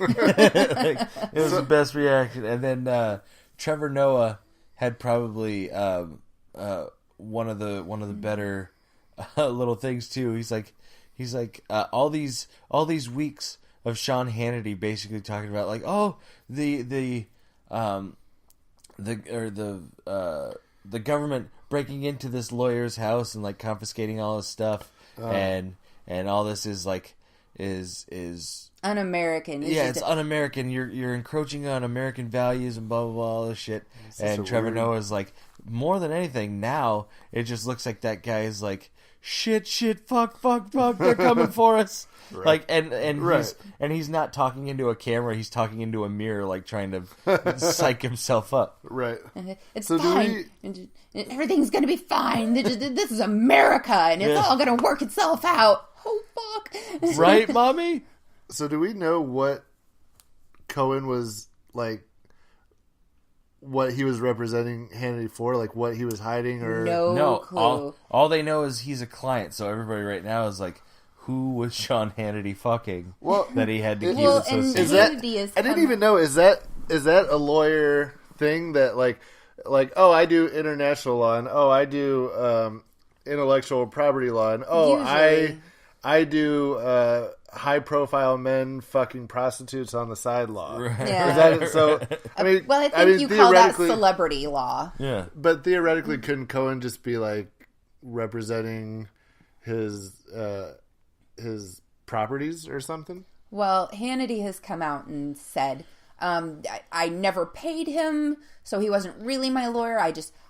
It was the best reaction. And then Trevor Noah had probably one of the better little things too. He's like all these weeks of Sean Hannity basically talking about like, oh, the government breaking into this lawyer's house and like confiscating all his stuff, and all this is like is un-American. It's un-American. You're encroaching on American values and blah blah blah all this shit. And Trevor Noah's like, more than anything now, it just looks like that guy is like, shit, fuck, they're coming for us. Right. Like and he's not talking into a camera, he's talking into a mirror, like trying to psych himself up. Right. It's so fine. Everything's gonna be fine. This is America, and it's all gonna work itself out. Oh fuck. Right, mommy? So do we know what Cohen was like? What he was representing Hannity for, like what he was hiding, or no clue. All they know is he's a client. So everybody right now is like, who was Sean Hannity fucking? That he had to keep it so secret. I didn't even know. Is that a lawyer thing that like oh, I do international law, and oh, I do intellectual property law, and oh, usually. I do high profile men fucking prostitutes on the side law. Right. Yeah. So I mean, well, I think you call that celebrity law. Yeah. But theoretically, couldn't Cohen just be like representing his properties or something? Well, Hannity has come out and said, I never paid him, so he wasn't really my lawyer.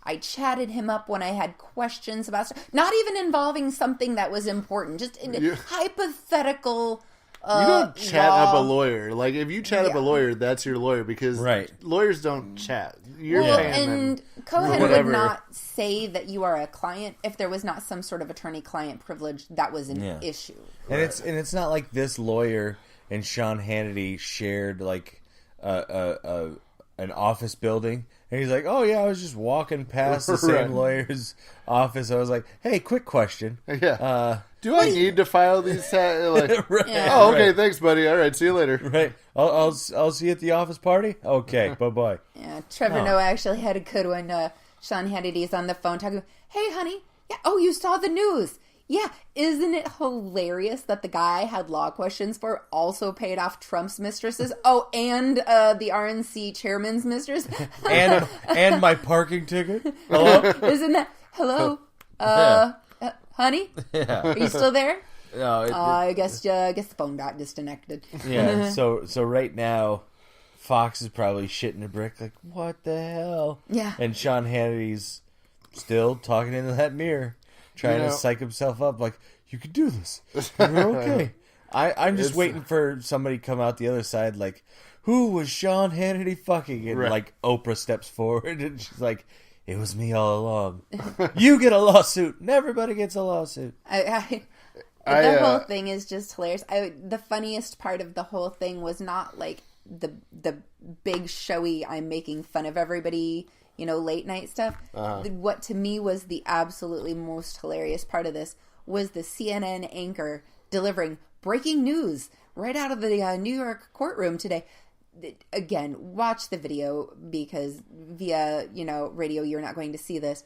I chatted him up when I had questions about stuff, not even involving something that was important, just hypothetical. You don't chat up a lawyer. Like, if you chat up a lawyer, that's your lawyer, because lawyers don't chat. You're paying them. Cohen would not say that you are a client if there was not some sort of attorney-client privilege that was an issue. And it's not like this lawyer and Sean Hannity shared like an office building, and he's like, oh yeah, I was just walking past the same lawyer's office. I was like, hey, quick question. Yeah. Do I need to file these? Oh, okay, thanks, buddy. All right, see you later. Right. I'll see you at the office party. Okay, bye bye. Yeah, Trevor Noah actually had a good one. Sean Hannity's on the phone talking. Hey, honey. Yeah. Oh, you saw the news. Yeah, isn't it hilarious that the guy I had law questions for also paid off Trump's mistresses? Oh, and the RNC chairman's mistress? and my parking ticket? Hello? Isn't that... Hello? Honey? Yeah. Are you still there? No, I guess the phone got disconnected. Yeah, so right now, Fox is probably shitting a brick like, what the hell? Yeah. And Sean Hannity's still talking into that mirror. Trying to psych himself up, like, you could do this. You're okay. I'm just waiting for somebody to come out the other side, like, who was Sean Hannity fucking? And, like, Oprah steps forward, and she's like, it was me all along. You get a lawsuit. And everybody gets a lawsuit. The whole thing is just hilarious. The funniest part of the whole thing was not, like, the big showy, I'm making fun of everybody, late night stuff. What to me was the absolutely most hilarious part of this was the CNN anchor delivering breaking news right out of the New York courtroom today. Again, watch the video because via, radio, you're not going to see this.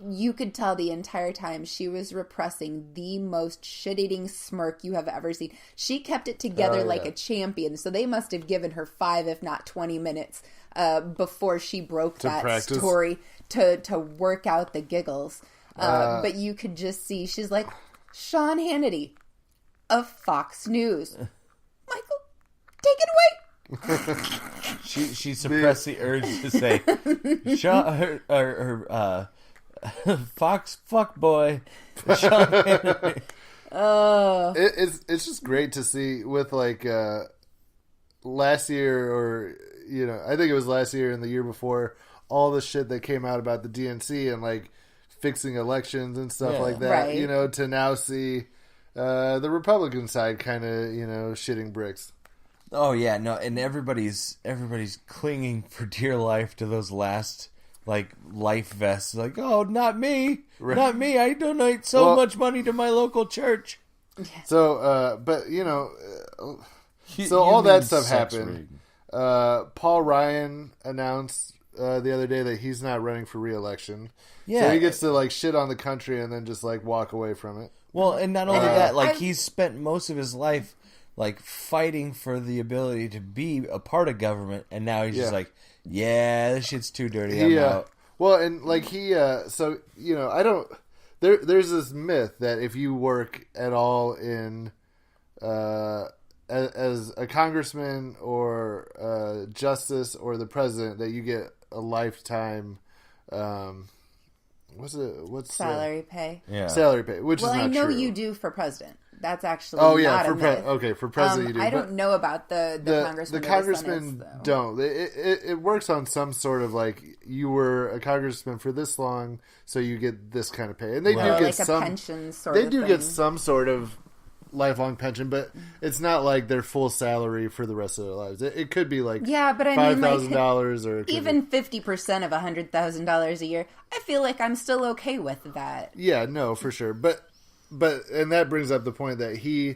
You could tell the entire time she was repressing the most shit-eating smirk you have ever seen. She kept it together like a champion, so they must have given her 5, if not 20 minutes before she broke that story to work out the giggles. But you could just see, she's like, Sean Hannity of Fox News. Michael, take it away. She suppressed the urge to say, Sean, Fox fuck boy. Sean Hannity. It's just great to see with like last year, or I think it was last year and the year before, all the shit that came out about the DNC and like fixing elections and stuff like that. Right. To now see the Republican side kind of shitting bricks. Oh yeah, no, and everybody's clinging for dear life to those last like life vests. Like, oh, not me, not me. I donate so much money to my local church. So, but So all that stuff happened. Paul Ryan announced the other day that he's not running for re-election. Yeah. So he gets to like shit on the country and then just like walk away from it. Well, and not only that, like he's spent most of his life like fighting for the ability to be a part of government, and now he's just like, yeah, this shit's too dirty. I'm out. Well, and like so you know, I don't. There's this myth that if you work at all in as a congressman or justice or the president, that you get a lifetime. What's salary pay? Yeah, salary pay. Which is not true. Well, I know you do for president. That's actually not a myth. Okay, for president you do. I don't know about the congressman. The congressmen don't. It works on some sort of like you were a congressman for this long, so you get this kind of pay, and they do get like some a pension sort of thing. They do get some sort of lifelong pension, but it's not like their full salary for the rest of their lives. It could be like but I mean, $5,000 or even 50% of $100,000 a year. I feel like I'm still okay with that. Yeah, no, for sure. But and that brings up the point that he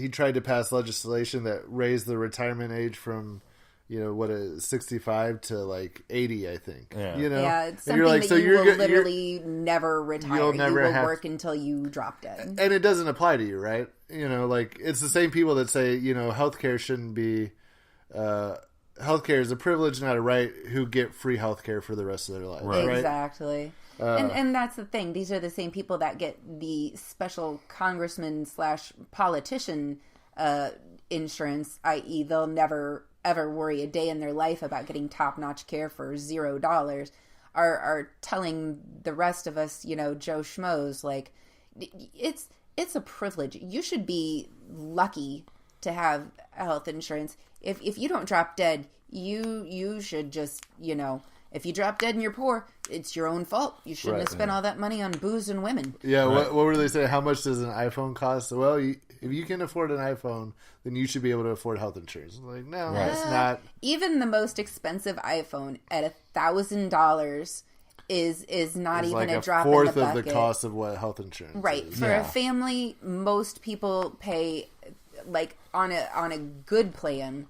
tried to pass legislation that raised the retirement age from 65 to like 80, I think. Yeah. It's something that you will literally never retire. You will work until you drop dead. And it doesn't apply to you, right? Like it's the same people that say, healthcare shouldn't be, healthcare is a privilege, not a right, who get free healthcare for the rest of their lives. Right. Exactly. And that's the thing. These are the same people that get the special congressman/politician insurance, i.e. they'll never ever worry a day in their life about getting top-notch care for $0, are telling the rest of us, Joe Schmoes, like, it's a privilege. You should be lucky to have health insurance. If you don't drop dead, you should just, if you drop dead and you're poor, it's your own fault. You shouldn't have spent all that money on booze and women. Yeah, what were they saying? How much does an iPhone cost? Well, if you can afford an iPhone, then you should be able to afford health insurance. Like, no, it's not. Even the most expensive iPhone at $1,000 is not even like a drop in the bucket. A fourth of the cost of what health insurance is. For a family, most people pay, like, on a good plan,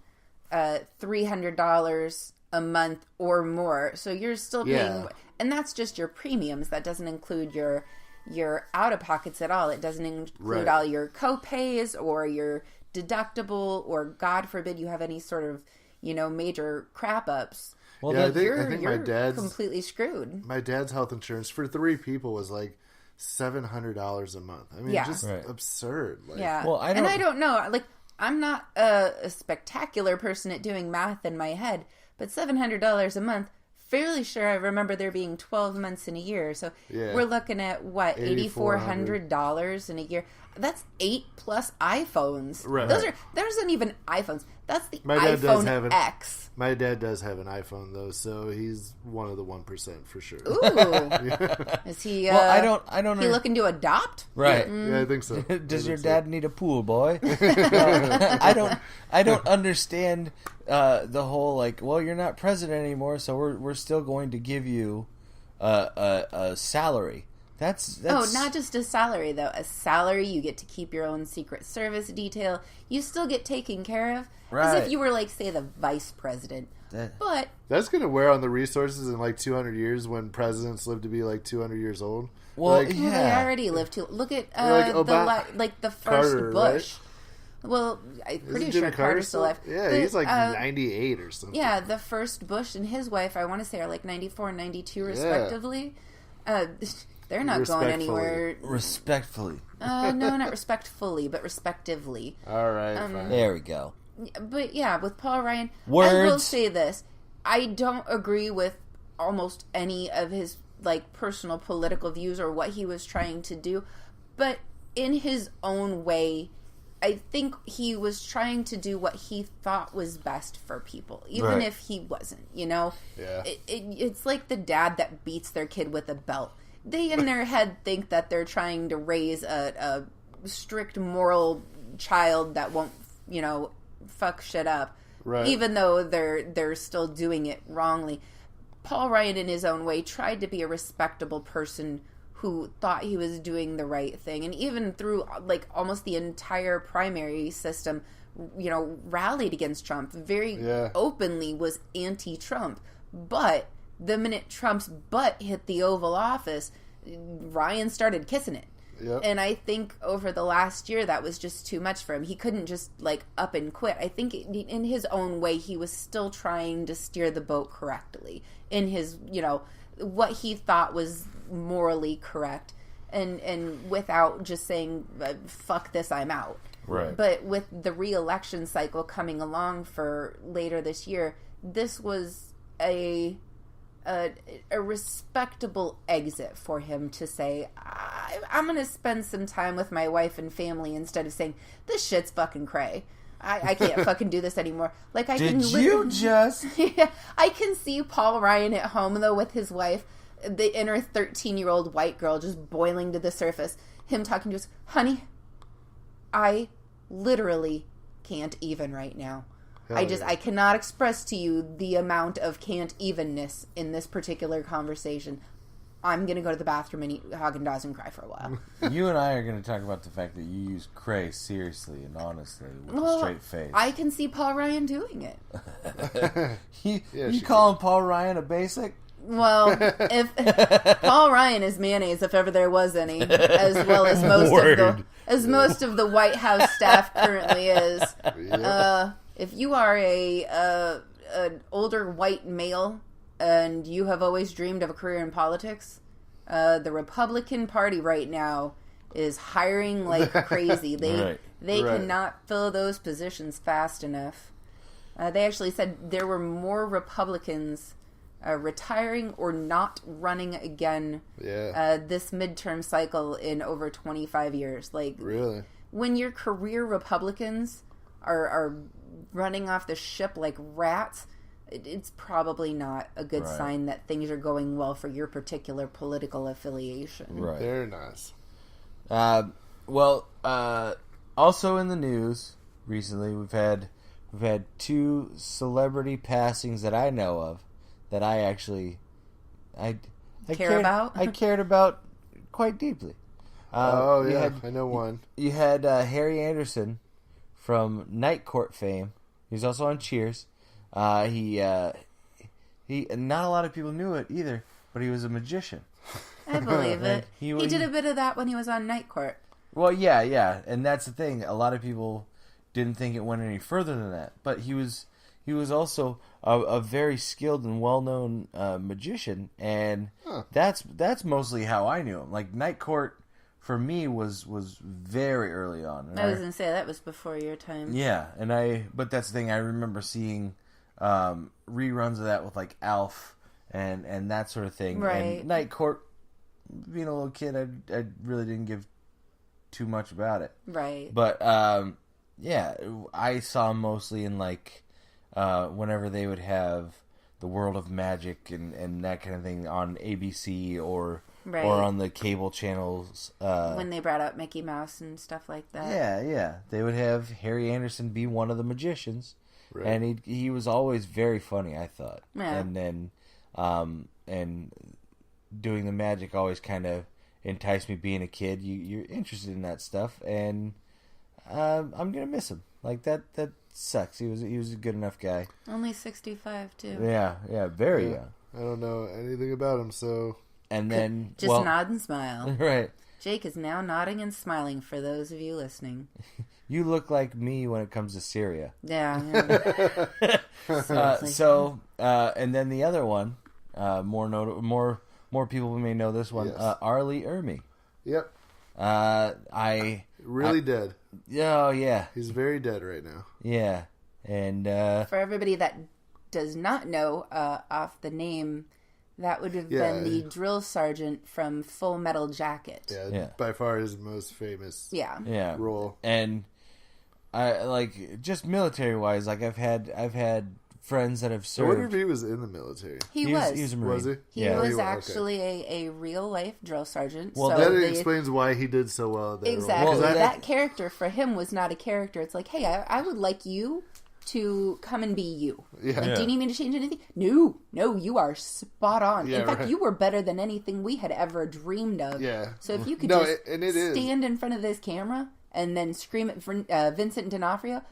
$300 a month or more. So you're still paying, and that's just your premiums. That doesn't include your out of pockets at all. It doesn't include all your co-pays or your deductible, or God forbid you have any sort of major crap ups. Well, I think my dad's completely screwed. My dad's health insurance for 3 people was like $700 a month. I mean, just absurd. Like, well, I don't know. Like, I'm not a spectacular person at doing math in my head, but $700 a month. Fairly sure I remember there being 12 months in a year. So we're looking at what, $8,400 in a year. That's 8 plus iPhones. Right. Those aren't even iPhones. That's the iPhone X. My dad does have an iPhone though, so he's one of the 1% for sure. Ooh, is he? Well, I don't. He looking to adopt? Right. Yeah, I think so. Does your dad need a pool, boy? I don't understand the whole like. Well, you're not president anymore, so we're still going to give you a salary. That's not just a salary though. A salary, you get to keep your own Secret Service detail. You still get taken care of, as if you were like, say, the vice president. But that's going to wear on the resources in like 200 years when presidents live to be like 200 years old. Well, they already live to. Look at the first Carter, Bush. Right? Well, I'm pretty sure Carter's still alive. Yeah, he's like 98 or something. Yeah, the first Bush and his wife, I want to say, are like 94 and 92 respectively. They're not going anywhere. Respectfully. No, not respectfully, but respectively. All right, fine. There we go. But yeah, with Paul Ryan, Words. I will say this. I don't agree with almost any of his like personal political views or what he was trying to do. But in his own way, I think he was trying to do what he thought was best for people, even if he wasn't, Yeah. It's like the dad that beats their kid with a belt. They in their head think that they're trying to raise a strict moral child that won't, fuck shit up, even though they're still doing it wrongly. Paul Ryan, in his own way, tried to be a respectable person who thought he was doing the right thing, and even through like almost the entire primary system, you know, rallied against Trump, very openly was anti-Trump. But the minute Trump's butt hit the Oval Office, Ryan started kissing it. Yep. And I think over the last year that was just too much for him. He couldn't just like up and quit. I think in his own way he was still trying to steer the boat correctly in his, you know, what he thought was morally correct, and without just saying fuck this, I'm out. Right. But with the re-election cycle coming along for later this year, this was a respectable exit for him to say, I'm going to spend some time with my wife and family, instead of saying, this shit's fucking cray. I can't fucking do this anymore. Like, I Did you just? Yeah, I can see Paul Ryan at home, though, with his wife, the inner 13-year-old white girl just boiling to the surface. Him talking to us, honey, I literally can't even right now. I cannot express to you the amount of can't evenness in this particular conversation. I'm going to go to the bathroom and eat Haagen-Dazs and cry for a while. You and I are going to talk about the fact that you use cray seriously and honestly with a straight face. I can see Paul Ryan doing it. You calling Paul Ryan a basic? Well, if Paul Ryan is mayonnaise, if ever there was any, as well as most of the White House staff currently is. Yep. If you are an older white male and you have always dreamed of a career in politics, the Republican Party right now is hiring like crazy. They cannot fill those positions fast enough. They actually said there were more Republicans retiring or not running again this midterm cycle in over 25 years. Like, really? When your career Republicans are running off the ship like rats, it's probably not a good sign that things are going well for your particular political affiliation. Right. Very nice. Also in the news recently, we've had 2 celebrity passings that I know of that I actually I cared about quite deeply. I know one. You had Harry Anderson from Night Court fame. He was also on Cheers. He not a lot of people knew it either, but he was a magician. I believe it. He did a bit of that when he was on Night Court. Well, yeah, and that's the thing. A lot of people didn't think it went any further than that, but he was also a very skilled and well-known magician, and that's mostly how I knew him. Like, Night Court for me was very early on. And I was going to say that was before your time. Yeah, but that's the thing. I remember seeing reruns of that with like Alf and that sort of thing. Right. And Night Court, being a little kid, I really didn't give too much about it. Right. But I saw him mostly in like whenever they would have the World of Magic and that kind of thing on ABC or on the cable channels. When they brought up Mickey Mouse and stuff like that. Yeah. They would have Harry Anderson be one of the magicians. Right. And he was always very funny, I thought. Yeah. And then and doing the magic always kind of enticed me. Being a kid, you're interested in that stuff, and I'm gonna miss him. Like that sucks. He was a good enough guy. Only 65 too. Yeah, very young. I don't know anything about him, so. And then just nod and smile. Right. Jake is now nodding and smiling for those of you listening. You look like me when it comes to Syria. Yeah. And then the other one, more people may know this one. Yes. Arlie Ermy. Yep. Dead. Oh yeah. He's very dead right now. Yeah, and for everybody that does not know off the name, that would have been the drill sergeant from Full Metal Jacket. Yeah, by far his most famous role. And I like just military wise, like I've had friends that have served. I wonder if he was in the military. He was. He was a Marine. Was he? He was actually a real life drill sergeant. Well, that explains why he did so well at that exactly. role. That character for him was not a character. It's like, hey, I would like you to come and be you. Yeah. Like, do you need me to change anything? No, you are spot on. Yeah, in fact, right. you were better than anything we had ever dreamed of. Yeah. So if you could stand in front of this camera and then scream at Vincent D'Onofrio,